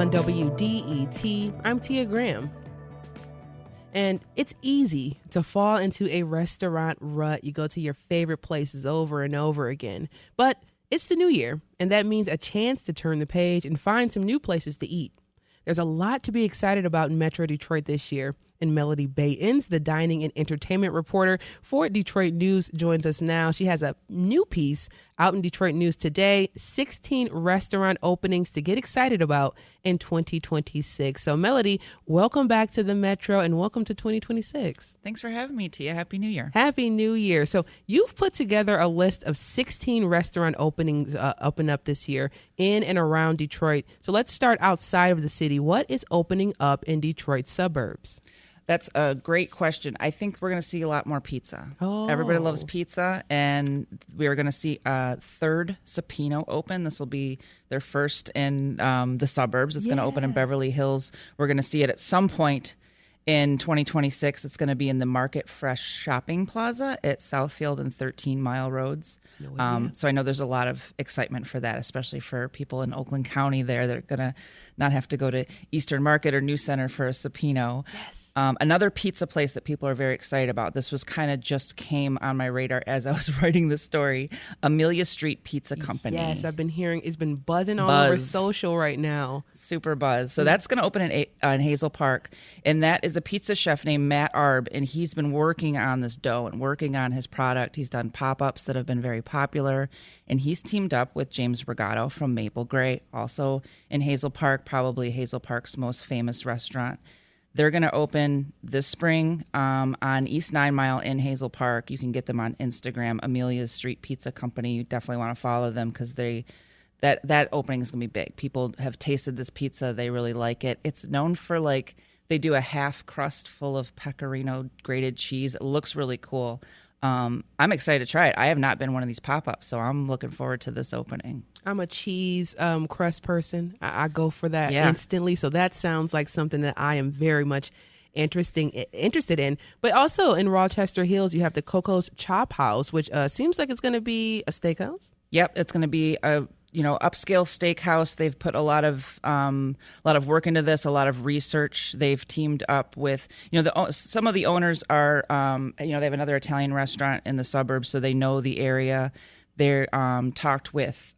on WDET. I'm Tia Graham. And it's easy to fall into a restaurant rut. You go to your favorite places over and over again. But it's the new year, and that means a chance to turn the page and find some new places to eat. There's a lot to be excited about in Metro Detroit this year. And Melody Bayens, the dining and entertainment reporter for Detroit News, joins us now. She has a new piece out in Detroit News today, 16 restaurant openings to get excited about in 2026. So Melody, welcome back to the Metro and welcome to 2026. Thanks for having me, Tia. Happy New Year. Happy New Year. So you've put together a list of 16 restaurant openings open up this year in and around Detroit. So let's start outside of the city. What is opening up in Detroit suburbs? That's a great question. I think we're going to see a lot more pizza. Oh. Everybody loves pizza, and we are going to see a third Supino open. This will be their first in the suburbs. It's going to open in Beverly Hills. We're going to see it at some point in 2026. It's going to be in the Market Fresh Shopping Plaza at Southfield and 13 Mile Roads. So I know there's a lot of excitement for that, especially for people in Oakland County there. They're going to not have to go to Eastern Market or New Center for a Supino. Yes. Another pizza place that people are very excited about. This was kind of just came on my radar as I was writing this story. Amelia Street Pizza Company. Yes, I've been hearing it's been buzzing all over social right now. Super buzz. So that's going to open in Hazel Park. And that is a pizza chef named Matt Arb. And he's been working on this dough and working on his product. He's done pop-ups that have been very popular. And he's teamed up with James Regato from Maple Gray, also in Hazel Park, probably Hazel Park's most famous restaurant. They're going to open this spring on East 9 Mile in Hazel Park. You can get them on Instagram, Amelia's Street Pizza Company. You definitely want to follow them because that opening is going to be big. People have tasted this pizza. They really like it. It's known for they do a half crust full of pecorino grated cheese. It looks really cool. I'm excited to try it. I have not been one of these pop-ups, so I'm looking forward to this opening. I'm a cheese crust person. I go for that instantly. So that sounds like something that I am very much interested in. But also in Rochester Hills, you have the Coco's Chop House, which seems like it's going to be a steakhouse. Yep, it's going to be a upscale steakhouse. They've put a lot of work into this, a lot of research. They've teamed up with, some of the owners are, they have another Italian restaurant in the suburbs, so they know the area. They're talked with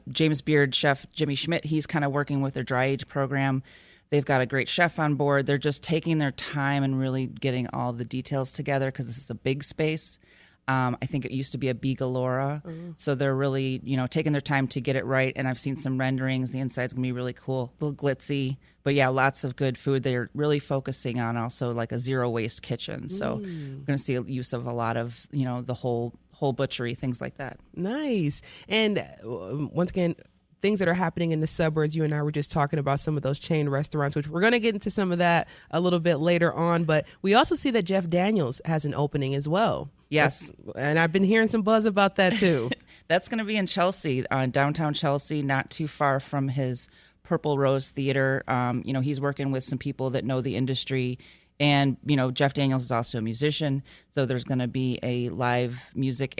James Beard chef Jimmy Schmidt. He's kind of working with their dry age program. They've got a great chef on board. They're just taking their time and really getting all the details together because this is a big space. I think it used to be a Bigalora. So they're really, taking their time to get it right. And I've seen some renderings. The inside's going to be really cool, a little glitzy. But yeah, lots of good food. They're really focusing on also like a zero waste kitchen. So we're going to see a use of a lot of, the whole butchery, things like that. Nice. And once again, things that are happening in the suburbs. You and I were just talking about some of those chain restaurants, which we're going to get into some of that a little bit later on. But we also see that Jeff Daniels has an opening as well. Yes. And I've been hearing some buzz about that too. That's going to be in Chelsea, downtown Chelsea, not too far from his Purple Rose Theater. He's working with some people that know the industry. And, Jeff Daniels is also a musician, so there's going to be a live music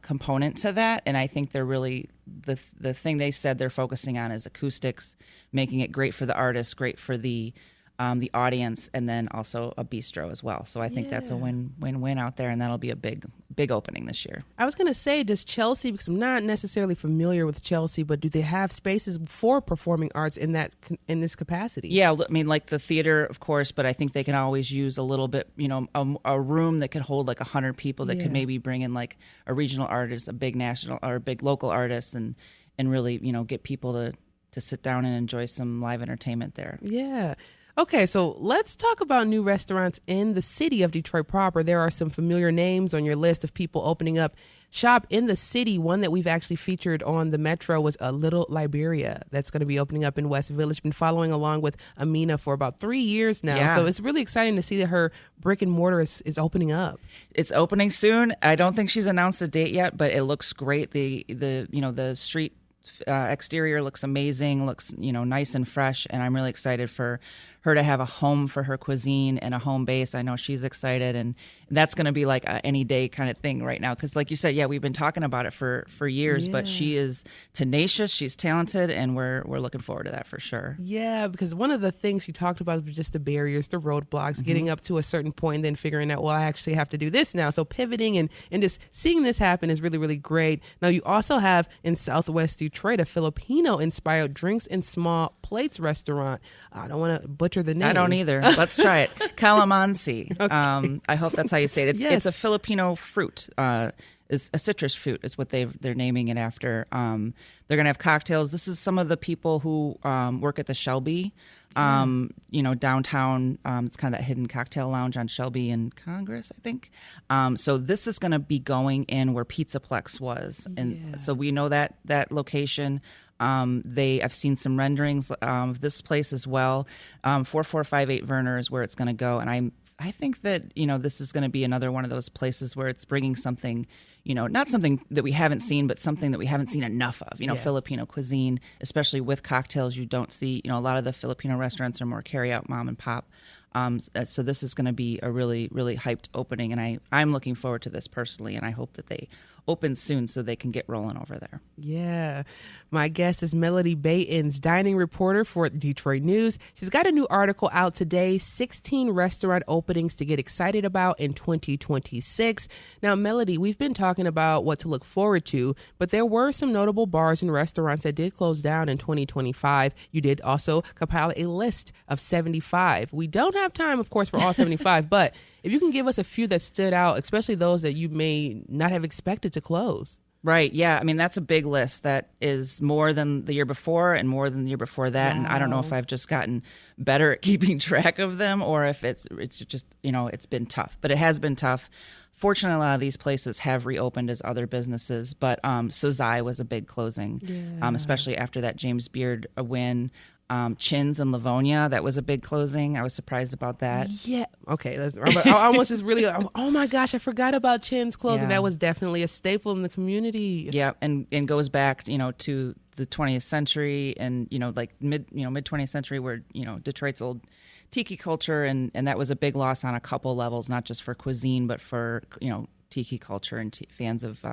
component to that. And I think they're really, the thing they said they're focusing on is acoustics, making it great for the artist, great for the audience, and then also a bistro as well. So I think that's a win-win out there, and that'll be a big opening this year. I was going to say, does Chelsea, because I'm not necessarily familiar with Chelsea, but do they have spaces for performing arts in this capacity? Yeah, I mean, like the theater, of course, but I think they can always use a little bit, a room that could hold like 100 people that could maybe bring in like a regional artist, a big national or a big local artist, and really, get people to sit down and enjoy some live entertainment there. Yeah. Okay, so let's talk about new restaurants in the city of Detroit proper. There are some familiar names on your list of people opening up shop in the city. One that we've actually featured on the Metro was a Little Liberia that's going to be opening up in West Village. Been following along with Amina for about 3 years now. Yeah. So it's really exciting to see that her brick and mortar is opening up. It's opening soon. I don't think she's announced a date yet, but it looks great. The street exterior looks amazing, looks, nice and fresh. And I'm really excited for her to have a home for her cuisine and a home base. I know she's excited, and that's going to be like a any day kind of thing right now. Because like you said, we've been talking about it for years, but she is tenacious, she's talented, and we're looking forward to that for sure. Yeah, because one of the things you talked about was just the barriers, the roadblocks, getting up to a certain point and then figuring out, well, I actually have to do this now. So pivoting and just seeing this happen is really, really great. Now, you also have in Southwest Detroit a Filipino-inspired drinks and small plates restaurant. I don't want to butcher the name. I don't either. Let's try it. Calamansi. Okay. I hope that's how you say it. Yes. It's a Filipino fruit. Is a citrus fruit is what they're naming it after. They're going to have cocktails. This is some of the people who work at the Shelby, downtown. It's kind of that hidden cocktail lounge on Shelby and Congress, I think. So this is going to be going in where Pizzaplex was. And so we know that location. I've seen some renderings of this place as well. 4458 Werner is where it's going to go. And I think that, this is going to be another one of those places where it's bringing something, not something that we haven't seen, but something that we haven't seen enough of, Filipino cuisine, especially with cocktails. You don't see, a lot of the Filipino restaurants are more carry out, mom and pop. So this is going to be a really, really hyped opening. And I'm looking forward to this personally. And I hope that they open soon so they can get rolling over there. Yeah. My guest is Melody Bayens, dining reporter for Detroit News. She's got a new article out today, 16 restaurant openings to get excited about in 2026. Now, Melody, we've been talking about what to look forward to, but there were some notable bars and restaurants that did close down in 2025. You did also compile a list of 75. We don't have time, of course, for all 75, but if you can give us a few that stood out, especially those that you may not have expected to close. Right. Yeah. I mean, that's a big list. That is more than the year before and more than the year before that. Wow. And I don't know if I've just gotten better at keeping track of them or if it's just, it's been tough. But it has been tough. Fortunately, a lot of these places have reopened as other businesses. But Sozai was a big closing, especially after that James Beard win. Chins in Livonia, that was a big closing. I was surprised about that. Yeah. Okay. I almost just really, oh my gosh, I forgot about Chins closing. Yeah. That was definitely a staple in the community. Yeah. And goes back, to the 20th century and, like mid 20th century where, Detroit's old tiki culture. And that was a big loss on a couple levels, not just for cuisine, but for, tiki culture and fans of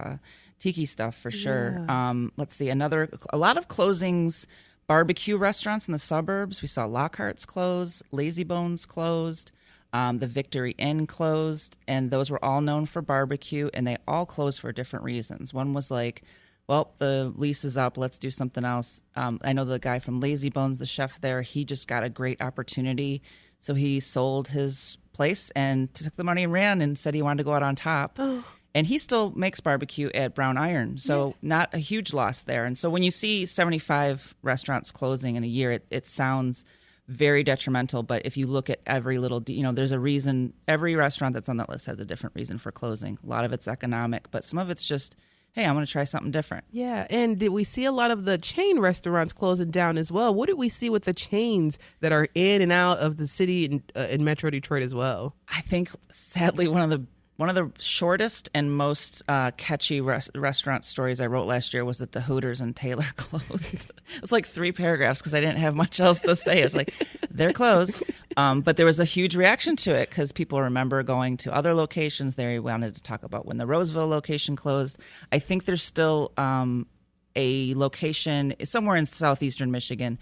tiki stuff for sure. Yeah. Let's see, a lot of closings. Barbecue restaurants in the suburbs. We saw Lockhart's close, Lazy Bones closed, the Victory Inn closed, and those were all known for barbecue, and they all closed for different reasons. One was like, well, the lease is up, let's do something else. I know the guy from Lazy Bones, the chef there, he just got a great opportunity, so he sold his place and took the money and ran and said he wanted to go out on top. Oh. And he still makes barbecue at Brown Iron, so not a huge loss there. And so when you see 75 restaurants closing in a year, it sounds very detrimental. But if you look at every little, there's a reason. Every restaurant that's on that list has a different reason for closing. A lot of it's economic, but some of it's just, hey, I'm going to try something different. Yeah, and did we see a lot of the chain restaurants closing down as well? What did we see with the chains that are in and out of the city in Metro Detroit as well? I think, sadly, one of the shortest and most catchy restaurant stories I wrote last year was that the Hooters in Taylor closed. It was like 3 paragraphs because I didn't have much else to say. It's like, they're closed. But there was a huge reaction to it because people remember going to other locations. They wanted to talk about when the Roseville location closed. I think there's still a location somewhere in southeastern Michigan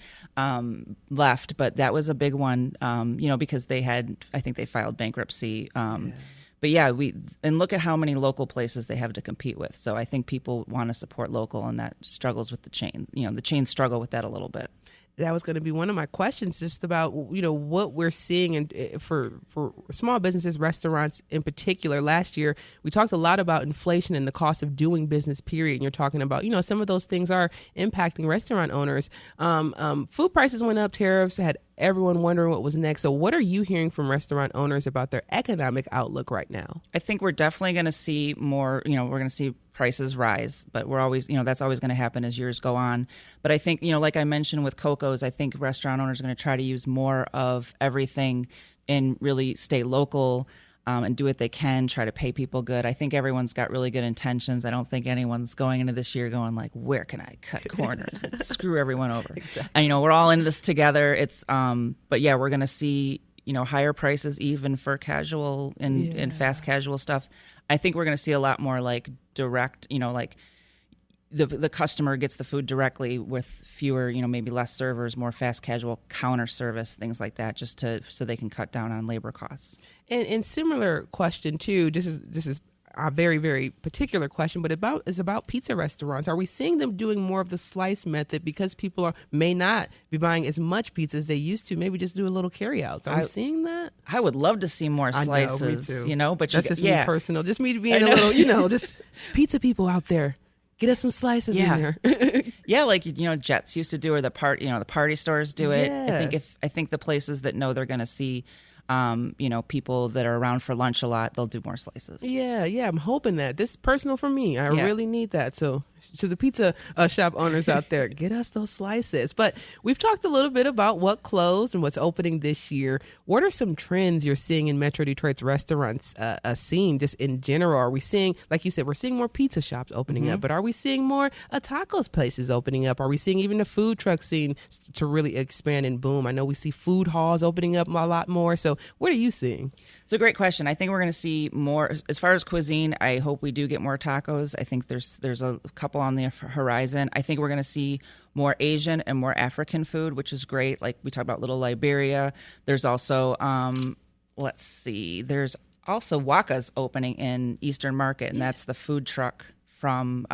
left, but that was a big one, because I think they filed bankruptcy. But yeah, look at how many local places they have to compete with. So I think people want to support local, and that struggles with the chain. The chains struggle with that a little bit. That was going to be one of my questions, just about what we're seeing for small businesses, restaurants in particular. Last year, we talked a lot about inflation and the cost of doing business. Period. And you're talking about some of those things are impacting restaurant owners. Food prices went up, tariffs had everyone wondering what was next. So what are you hearing from restaurant owners about their economic outlook right now? I think we're definitely going to see more. We're going to see prices rise, but we're always, that's always going to happen as years go on. But I think, like I mentioned with Coco's, I think restaurant owners are going to try to use more of everything and really stay local. and do what they can, try to pay people good. I think everyone's got really good intentions. I don't think anyone's going into this year going like, where can I cut corners and screw everyone over? Exactly. And, we're all in this together. It's, but yeah, we're going to see, higher prices even for casual and fast casual stuff. I think we're going to see a lot more like direct, like the customer gets the food directly with fewer, maybe less servers, more fast casual counter service, things like that, just so they can cut down on labor costs. And similar question too. This is a very, very particular question, but is about pizza restaurants. Are we seeing them doing more of the slice method because people may not be buying as much pizza as they used to? Maybe just do a little carryouts. Are we seeing that? I would love to see more slices. I know, me too. But that's just me personal. Just me being a little, just pizza people out there. Get us some slices in there. Yeah, like Jets used to do, or the party stores do it. Yeah. I think the places that know they're going to see, people that are around for lunch a lot, they'll do more slices. Yeah. I'm hoping that. This is personal for me. I really need that. So to the pizza shop owners out there, get us those slices. But we've talked a little bit about what closed and what's opening this year. What are some trends you're seeing in Metro Detroit's restaurants scene just in general? Are we seeing, like you said, we're seeing more pizza shops opening up, but are we seeing more tacos places opening up? Are we seeing even the food truck scene to really expand and boom? I know we see food halls opening up a lot more. So what are you seeing? It's a great question. I think we're going to see more as far as cuisine. I hope we do get more tacos. I think there's a couple on the horizon. I think we're going to see more Asian and more African food, which is great. Like we talked about Little Liberia. There's also there's also Waka's opening in Eastern Market, and that's the food truck from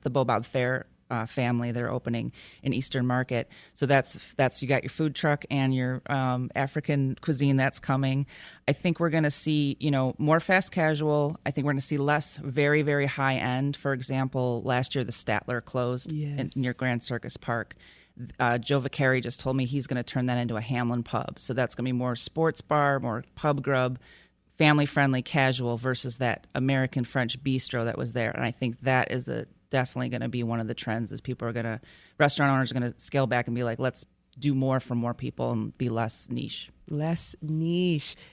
the Bobob Fair family. They're opening in Eastern Market. So that's you got your food truck and your African cuisine that's coming. I think we're going to see, more fast casual. I think we're going to see less very, very high end. For example, last year the Statler closed near Grand Circus Park. Joe Vaccari just told me he's going to turn that into a Hamlin pub. So that's going to be more sports bar, more pub grub, family-friendly, casual versus that American French bistro that was there. And I think that is definitely going to be one of the trends is restaurant owners are going to scale back and be like, let's do more for more people and be less niche.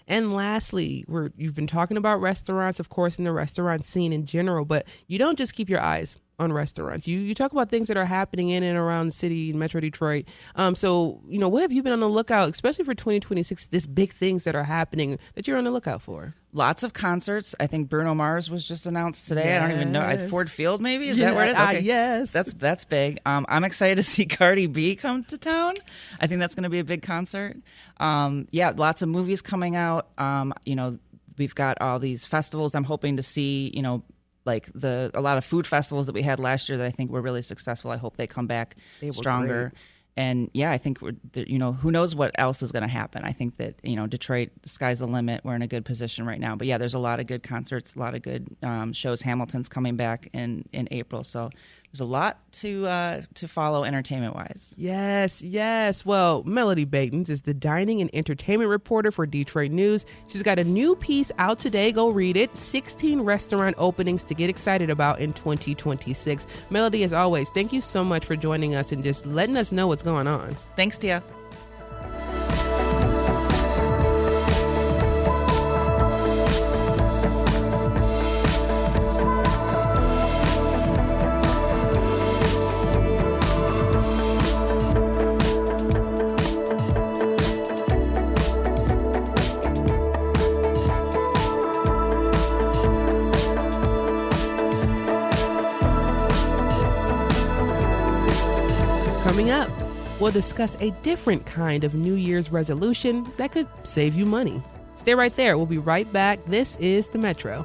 And lastly, you've been talking about restaurants, of course, in the restaurant scene in general, but you don't just keep your eyes on restaurants. You talk about things that are happening in and around the city in Metro Detroit. So, what have you been on the lookout, especially for 2026, these big things that are happening that you're on the lookout for? Lots of concerts. I think Bruno Mars was just announced today. Yes. I don't even know. At Ford Field, maybe? Is that where it is? Okay. Yes. That's big. I'm excited to see Cardi B come to town. I think that's going to be a big concert. Lots of movies coming out. We've got all these festivals. I'm hoping to see, like a lot of food festivals that we had last year that I think were really successful. I hope they come back stronger. Great. And I think who knows what else is going to happen. I think that, Detroit, the sky's the limit. We're in a good position right now. But there's a lot of good concerts, a lot of good shows. Hamilton's coming back in April. So there's a lot to follow entertainment-wise. Yes. Well, Melody Batens is the dining and entertainment reporter for Detroit News. She's got a new piece out today. Go read it. 16 restaurant openings to get excited about in 2026. Melody, as always, thank you so much for joining us and just letting us know what's going on. Thanks, Tia. Coming up, we'll discuss a different kind of New Year's resolution that could save you money. Stay right there. We'll be right back. This is The Metro.